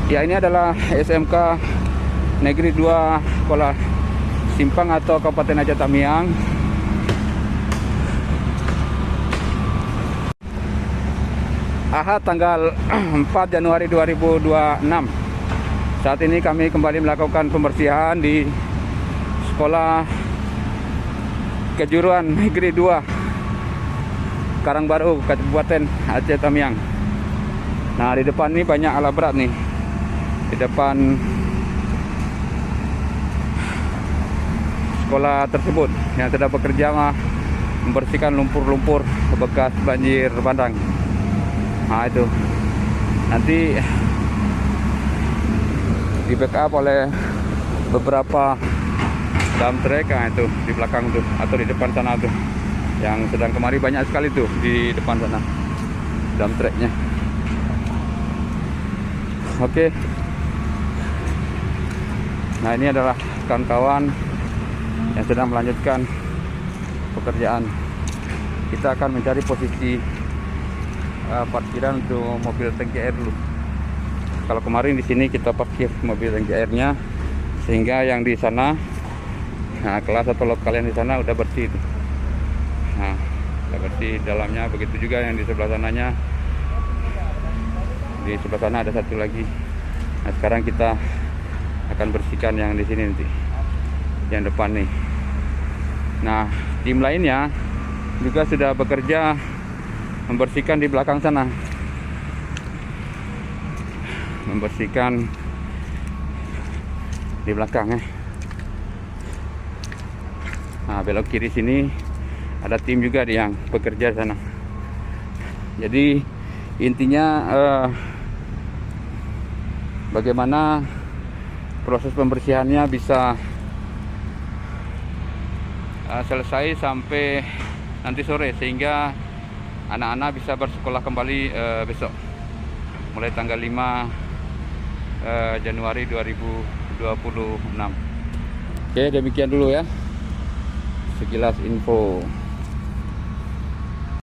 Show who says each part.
Speaker 1: Ya, ini adalah SMK Negeri 2 Sekolah Simpang atau Kabupaten Aceh Tamiang. Ahad tanggal 4 Januari 2026. Saat ini kami kembali melakukan pembersihan di Sekolah Kejuruan Negeri 2 Karangbaru, Kabupaten Aceh Tamiang. Nah, di depan ini banyak alat berat nih. Di depan sekolah tersebut yang sedang bekerja membersihkan lumpur-lumpur bekas banjir bandang. Nah, itu nanti di backup oleh beberapa dump truck. Nah, itu di belakang tuh atau di depan sana tuh yang sedang kemari banyak sekali tuh di depan sana dump trucknya. Oke. Nah, ini adalah kawan-kawan yang sedang melanjutkan pekerjaan. Kita akan mencari posisi parkiran untuk mobil tangki air dulu. Kalau kemarin di sini kita parkir mobil tangki airnya, sehingga yang di sana, nah, kelas atau lokal yang di sana udah bersih itu. Nah, udah bersih dalamnya. Begitu juga yang di sebelah sananya. Di sebelah sana ada satu lagi. Nah, sekarang kita akan bersihkan yang di sini nanti, yang depan nih. Nah, tim lainnya juga sudah bekerja membersihkan di belakang sana, membersihkan di belakang ya. Nah, belok kiri sini ada tim juga yang bekerja di sana. Jadi intinya bagaimana proses pembersihannya bisa selesai sampai nanti sore, sehingga anak-anak bisa bersekolah kembali besok mulai tanggal 5 Januari 2026. Oke, demikian dulu ya sekilas info.